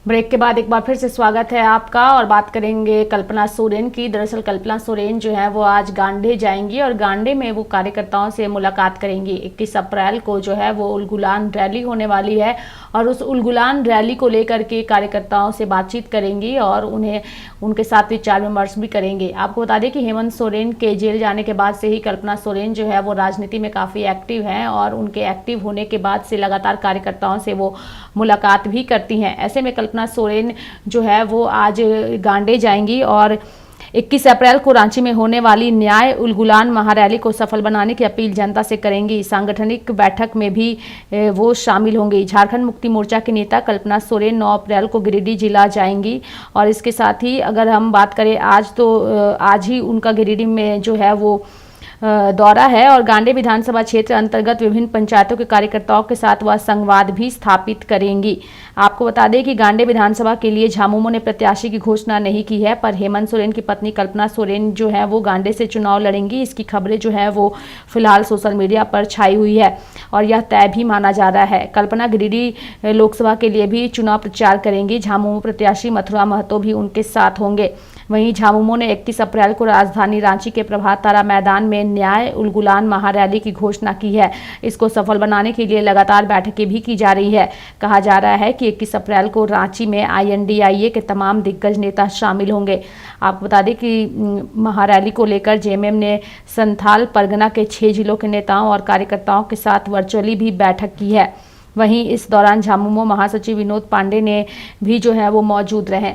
Break के बाद एक बार फिर से स्वागत है आपका और बात करेंगे कल्पना सोरेन की। दरअसल कल्पना सोरेन जो है वो आज गांडे जाएंगी और गांडे में वो कार्यकर्ताओं से मुलाकात करेंगी। 21 अप्रैल को जो है वो उलगुलान रैली होने वाली है और उस उलगुलान रैली को लेकर के कार्यकर्ताओं से बातचीत करेंगी और उन्हें उनके साथ विचार विमर्श भी करेंगे। आपको बता दें कि हेमंत सोरेन के जेल जाने के बाद से ही कल्पना सोरेन जो है वो राजनीति में काफ़ी एक्टिव हैं और उनके एक्टिव होने के बाद से लगातार कार्यकर्ताओं से वो मुलाकात भी करती हैं। ऐसे में कल्पना सोरेन जो है वो आज गांडे जाएंगी और 21 अप्रैल को रांची में होने वाली न्याय उलगुलान महारैली को सफल बनाने की अपील जनता से करेंगी। सांगठनिक बैठक में भी वो शामिल होंगी। झारखंड मुक्ति मोर्चा के नेता कल्पना सोरेन 9 अप्रैल को गिरिडीह जिला जाएंगी और इसके साथ ही अगर हम बात करें आज ही उनका गिरिडीह में जो है वो दौरा है और गांडे विधानसभा क्षेत्र अंतर्गत विभिन्न पंचायतों के कार्यकर्ताओं के साथ वह संवाद भी स्थापित करेंगी। आपको बता दें कि गांडे विधानसभा के लिए झामुमो ने प्रत्याशी की घोषणा नहीं की है, पर हेमंत सोरेन की पत्नी कल्पना सोरेन जो है वो गांडे से चुनाव लड़ेंगी। इसकी खबरें जो है वो फिलहाल सोशल मीडिया पर छाई हुई है और यह तय भी माना जा रहा है। कल्पना गिरिडीह लोकसभा के लिए भी चुनाव प्रचार करेंगी। झामुमो प्रत्याशी मथुरा महतो भी उनके साथ होंगे। वहीं झामुमो ने 31 अप्रैल को राजधानी रांची के प्रभात तारा मैदान में न्याय उलगुलान महारैली की घोषणा की है। इसको सफल बनाने के लिए लगातार बैठकें भी की जा रही है। कहा जा रहा है कि 21 अप्रैल को रांची में INDIA के तमाम दिग्गज नेता शामिल होंगे। आपको बता दें कि महारैली को लेकर जेएमएम ने संथाल परगना के 6 जिलों के नेताओं और कार्यकर्ताओं के साथ वर्चुअली भी बैठक की है। वहीं इस दौरान झामुमो महासचिव विनोद पांडे ने भी जो है वो मौजूद रहे।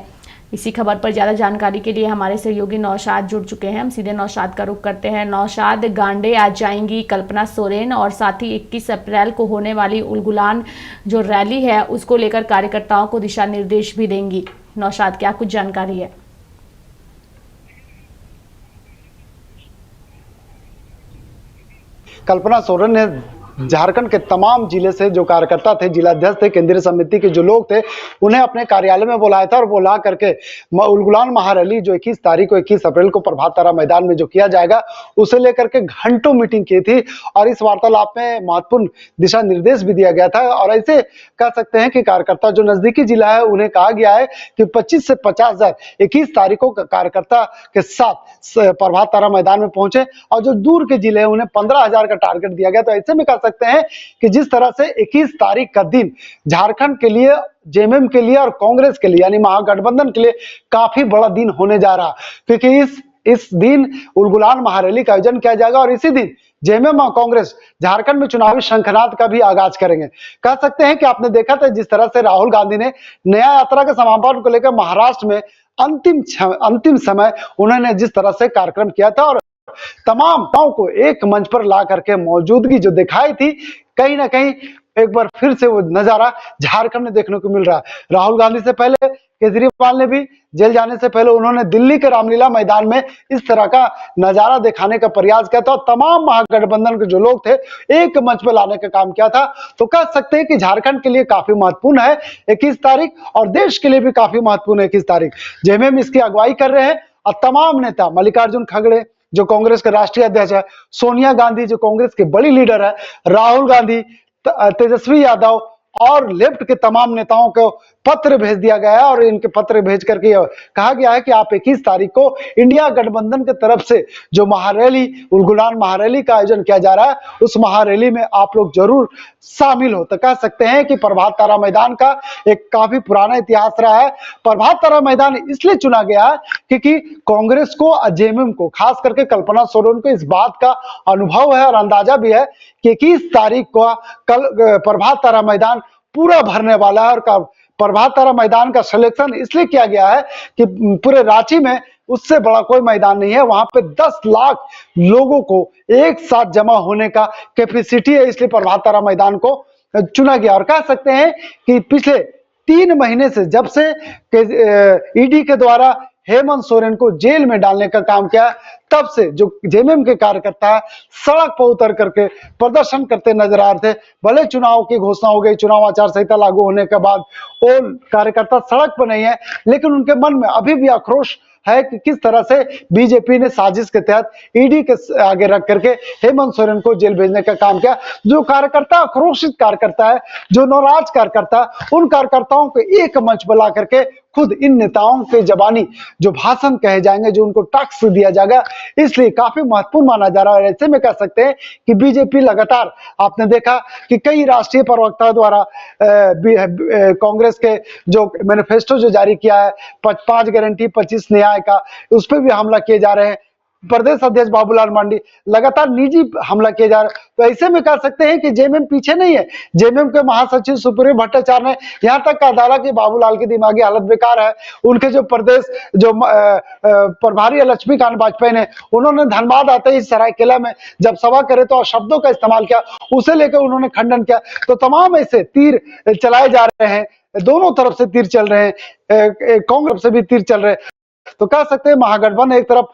इसी खबर पर ज़्यादा जानकारी के लिए हमारे सहयोगी नौशाद जुड़ चुके हैं। हम सीधे नौशाद का रुख करते हैं। नौशाद, गांडे आज जाएंगी कल्पना सोरेन और साथ ही 21 अप्रैल को होने वाली उलगुलान जो रैली है उसको लेकर कार्यकर्ताओं को दिशा निर्देश भी देंगी। नौशाद, क्या कुछ जानकारी है? कल्पना सोरेन ने झारखंड के तमाम जिले से जो कार्यकर्ता थे, जिलाध्यक्ष थे, केंद्रीय समिति के जो लोग थे, उन्हें अपने कार्यालय में बुलाया था और बुला करके उलगुलान महारैली जो 21 तारीख को 21 अप्रैल को प्रभात तारा मैदान में जो किया जाएगा उसे लेकर के घंटों मीटिंग की थी और इस वार्तालाप में महत्वपूर्ण दिशा निर्देश भी दिया गया था। और ऐसे कह सकते हैं कि कार्यकर्ता जो नजदीकी जिला है उन्हें कहा गया है कि 25 से 50,000 21 तारीख को कार्यकर्ता के साथ प्रभात तारा मैदान में पहुंचे और जो दूर के जिले हैं उन्हें 15,000 का टारगेट दिया गया। तो ऐसे में सकते हैं कि जिस तरह से 21 तारीख का दिन झारखंड के लिए, जेएमएम के लिए और कांग्रेस के लिए यानी महागठबंधन के लिए काफी बड़ा दिन होने जा रहा, क्योंकि इस दिन उलगुलान महारैली का आयोजन किया जाएगा और इसी दिन जेएमएम और कांग्रेस झारखंड में चुनावी शंखनाद का भी आगाज करेंगे। कह सकते हैं कि आपने देखा था जिस तरह से राहुल गांधी ने नया यात्रा के समापन को लेकर महाराष्ट्र में अंतिम समय उन्होंने जिस तरह से कार्यक्रम किया था और तमाम गांव को एक मंच पर ला करके मौजूदगी जो दिखाई थी, कहीं ना कहीं एक बार फिर से वो नजारा झारखंड में देखने को मिल रहा है। राहुल गांधी से पहले केजरीवाल ने भी जेल जाने से पहले उन्होंने दिल्ली के रामलीला मैदान में इस तरह का नजारा दिखाने का प्रयास किया था और तमाम महागठबंधन के जो लोग थे एक मंच पर लाने का काम किया था। तो कह सकते हैं कि झारखंड के लिए काफी महत्वपूर्ण है 21 तारीख और देश के लिए भी काफी महत्वपूर्ण है 21 तारीख। जेएमएम इसकी अगुवाई कर रहे हैं और तमाम नेता, मल्लिकार्जुन खड़गे जो कांग्रेस के राष्ट्रीय अध्यक्ष है, सोनिया गांधी जो कांग्रेस के बड़ी लीडर है, राहुल गांधी, तेजस्वी यादव और लेफ्ट के तमाम नेताओं को पत्र भेज दिया गया है और इनके पत्र भेज करके कहा गया है कि आप 21 तारीख को इंडिया गठबंधन की तरफ से जो महारैली, उलगुलान महारैली का आयोजन किया जा रहा है उस महारैली में आप लोग जरूर शामिल हो। तो कह सकते हैं कि प्रभात तारा मैदान का एक काफी पुराना इतिहास रहा है। प्रभात तारा मैदान इसलिए चुना गया है क्योंकि कांग्रेस को, जेएमएम को, खास करके कल्पना सोरेन को इस बात का अनुभव है और अंदाजा भी है कि 21 तारीख को कल प्रभात तारा मैदान पूरा भरने वाला है। और प्रभात तारा मैदान का सिलेक्शन इसलिए किया गया है कि पूरे रांची में उससे बड़ा कोई मैदान नहीं है, वहां पे 10 लाख लोगों को एक साथ जमा होने का कैपेसिटी है, इसलिए प्रभात तारा मैदान को चुना गया। और कह सकते हैं कि पिछले 3 महीने से जब से ईडी के द्वारा हेमंत सोरेन को जेल में डालने का काम किया, तब से जो जेएमएम के कार्यकर्ता सड़क पर उतर करके प्रदर्शन करते नजर आ रहे थे। भले चुनाव की घोषणा हो गई, चुनाव आचार संहिता लागू होने के बाद वो कार्यकर्ता सड़क पर नहीं है, लेकिन उनके मन में अभी भी आक्रोश है कि किस तरह से बीजेपी ने साजिश के तहत ईडी के आगे रख करके हेमंत सोरेन को जेल भेजने का काम किया। जो कार्यकर्ता, आक्रोशित कार्यकर्ता है, जो नाराज कार्यकर्ता, उन कार्यकर्ताओं को एक मंच पर ला करके खुद इन नेताओं के जबानी जो भाषण कहे जाएंगे, जो उनको टास्क दिया जाएगा, इसलिए काफी महत्वपूर्ण माना जा रहा है। ऐसे में कह सकते हैं कि बीजेपी लगातार, आपने देखा कि कई राष्ट्रीय प्रवक्ता द्वारा कांग्रेस के जो मैनिफेस्टो जो जारी किया है 5 गारंटी 25 न्याय का, उस पर भी हमला किए जा रहे हैं। प्रदेश अध्यक्ष बाबूलाल मरांडी लगातार निजी हमला किए जा रहे हैं। तो ऐसे में कह सकते हैं कि जेएमएम पीछे नहीं है। जेएमएम के महासचिव सुप्रियो भट्टाचार्य ने यहां तक कहा डाला कि बाबूलाल की दिमागी हालत बेकार है। उनके जो प्रदेश जो प्रभारी लक्ष्मीकांत वाजपेयी ने, उन्होंने धनबाद आते ही सरायकेला में जब सभा करे तो शब्दों का इस्तेमाल किया, उसे लेकर उन्होंने खंडन किया। तो तमाम ऐसे तीर चलाए जा रहे हैं, दोनों तरफ से तीर चल रहे हैं, कांग्रेस से भी तीर चल रहे हैं। तो कह सकते हैं महागठबंधन एक तरफ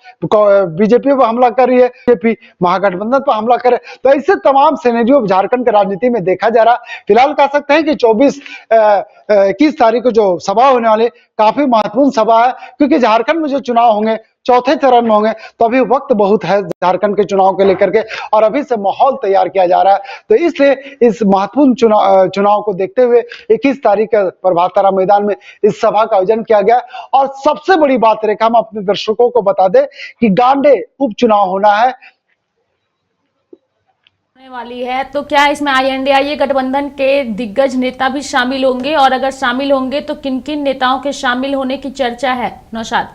बीजेपी पर हमला कर रही है, बीजेपी महागठबंधन पर हमला करे। तो ऐसे तमाम सिनेरियो झारखंड की राजनीति में देखा जा रहा। फिलहाल कह सकते हैं कि 21 तारीख को जो सभा होने वाली काफी महत्वपूर्ण सभा है, क्योंकि झारखंड में जो चुनाव होंगे चौथे चरण में होंगे, तो अभी वक्त बहुत है झारखंड के चुनाव को लेकर के, और अभी से माहौल तैयार किया जा रहा है। तो इसलिए इस महत्वपूर्ण चुनाव को देखते हुए 21 तारीख का प्रभात तारा मैदान में इस सभा का आयोजन किया गया। और सबसे बड़ी बात रेखा, हम अपने दर्शकों को बता दें कि गांडे उपचुनाव होना है वाली है। तो क्या इसमें INDIA गठबंधन के दिग्गज नेता भी शामिल होंगे, और अगर शामिल होंगे तो किन किन नेताओं के शामिल होने की चर्चा है? नौशाद,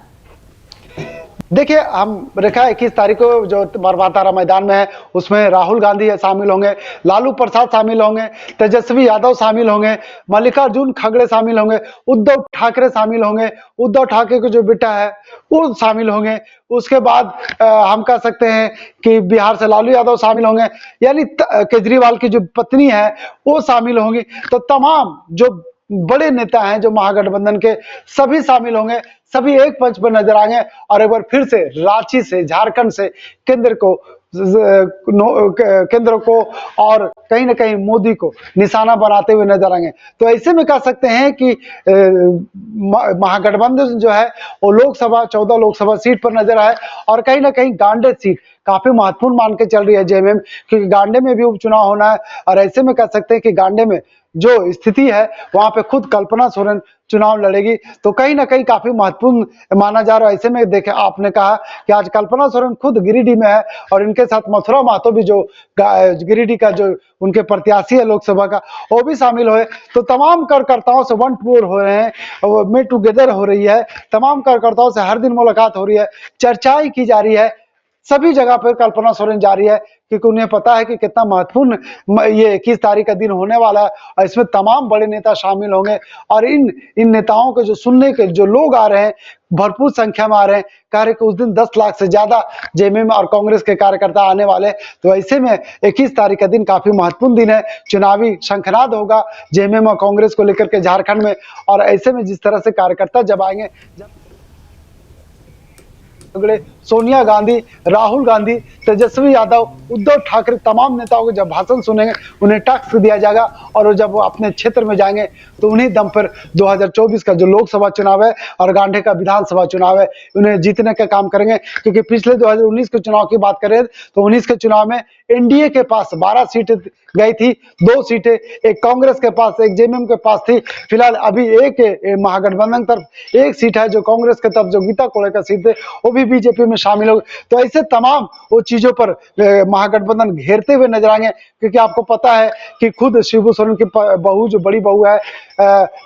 देखिए, हम रेखा 21 तारीख को जो प्रभात तारा मैदान में है, उसमें राहुल गांधी शामिल होंगे, लालू प्रसाद शामिल होंगे, तेजस्वी यादव शामिल होंगे, मल्लिकार्जुन खड़गे शामिल होंगे, उद्धव ठाकरे शामिल होंगे, उद्धव ठाकरे को जो बेटा है वो शामिल होंगे। उसके बाद हम कह सकते हैं कि बिहार से लालू यादव शामिल होंगे, यानी केजरीवाल की जो पत्नी है वो शामिल होंगी। तो तमाम जो बड़े नेता हैं जो महागठबंधन के, सभी शामिल होंगे, सभी एक मंच पर नजर आएंगे। और एक बार फिर से रांची से, झारखंड से केंद्र को और कहीं ना कहीं मोदी को निशाना बनाते हुए नजर आएंगे। तो ऐसे में कह सकते हैं कि महागठबंधन जो है वो लोकसभा 14 लोकसभा सीट पर नजर आए, और कहीं ना कहीं गांडे सीट काफी महत्वपूर्ण मान के चल रही है जेएमएम, क्योंकि गांडे में भी उपचुनाव होना है। और ऐसे में कह सकते हैं कि गांडे में जो स्थिति है वहां पे खुद कल्पना सोरेन चुनाव लड़ेगी, तो कहीं ना कहीं काफी महत्वपूर्ण माना जा रहा है। ऐसे में देखे, आपने कहा कि आज कल्पना सोरेन खुद गिरिडीह में है, और इनके साथ मथुरा महतो भी जो गिरिडीह का जो उनके प्रत्याशी है लोकसभा का, वो भी शामिल हुए। तो तमाम कार्यकर्ताओं से वन टूर हो रहे हैं, मीट टुगेदर हो रही है, तमाम कार्यकर्ताओं से हर दिन मुलाकात हो रही है, चर्चाएं की जा रही है। सभी जगह पर कल्पना सोरेन जा रही है, क्योंकि उन्हें पता है कि कितना महत्वपूर्ण ये 21 तारीख का दिन होने वाला है, और इसमें तमाम बड़े नेता शामिल होंगे। और इन नेताओं के जो सुनने के जो लोग आ रहे हैं, भरपूर संख्या में आ रहे हैं। कह रहे कि उस दिन 10 लाख से ज्यादा जेएमएम और कांग्रेस के कार्यकर्ता आने वाले। तो ऐसे में 21 तारीख का दिन काफी महत्वपूर्ण दिन है, चुनावी शंखनाद होगा जेएमएम और कांग्रेस को लेकर के झारखंड में। और ऐसे में जिस तरह से कार्यकर्ता जब आएंगे, सोनिया गांधी, राहुल गांधी, तेजस्वी यादव, उद्धव ठाकरे, तमाम नेताओं को जब भाषण सुनेंगे, उन्हें टास्क दिया जाएगा, और वो जब वो अपने क्षेत्र में जाएंगे तो उन्हीं दम पर 2024 का जो लोकसभा चुनाव है और गांधी का विधानसभा चुनाव है, उन्हें जीतने का काम करेंगे। क्योंकि पिछले 2019 के चुनाव की बात करें तो 19 के चुनाव में एनडीए के पास 12 सीटें गई थी, 2 सीटें एक कांग्रेस के पास, एक जेएमएम के पास थी। फिलहाल अभी एक महागठबंधन तरफ एक सीट है, जो कांग्रेस के तरफ जो गीता कोड़े का सीट है वो भी बीजेपी में शामिल हो। तो ऐसे तमाम वो चीजों पर महागठबंधन घेरते हुए नजर आएंगे, क्योंकि आपको पता है कि खुद शिबू सोरेन की बहू, जो बड़ी बहू है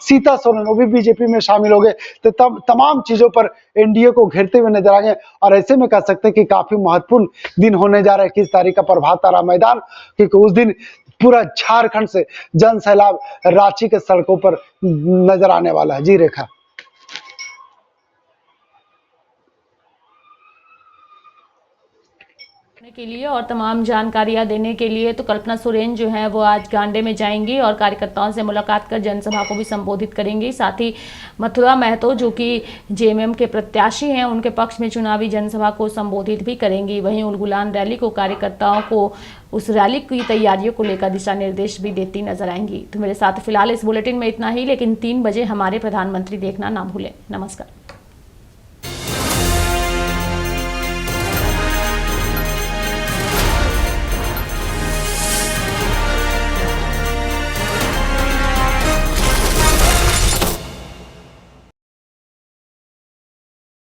सीता सोरेन, वो भी बीजेपी में शामिल हो गए। तो तमाम चीजों पर एनडीए को घेरते हुए नजर आएंगे। और ऐसे में कह सकते हैं कि काफी महत्वपूर्ण दिन होने जा रहा है 21 तारीख का प्रभात तारा मैदान, क्योंकि उस दिन पूरा झारखंड से जन सैलाब रांची के सड़कों पर नजर आने वाला है। जी रेखा। के लिए और तमाम जानकारियां देने के लिए तो कल्पना सोरेन जो है वो आज गांडे में जाएंगी और कार्यकर्ताओं से मुलाकात कर जनसभा को भी संबोधित करेंगी। साथ ही मथुरा महतो जो कि जेएमएम के प्रत्याशी हैं, उनके पक्ष में चुनावी जनसभा को संबोधित भी करेंगी। वहीं उलगुलान रैली को कार्यकर्ताओं को उस रैली की तैयारियों को लेकर दिशा निर्देश भी देती नजर आएंगी। तो मेरे साथ फिलहाल इस बुलेटिन में इतना ही, लेकिन 3 बजे हमारे प्रधानमंत्री देखना ना भूलें। नमस्कार।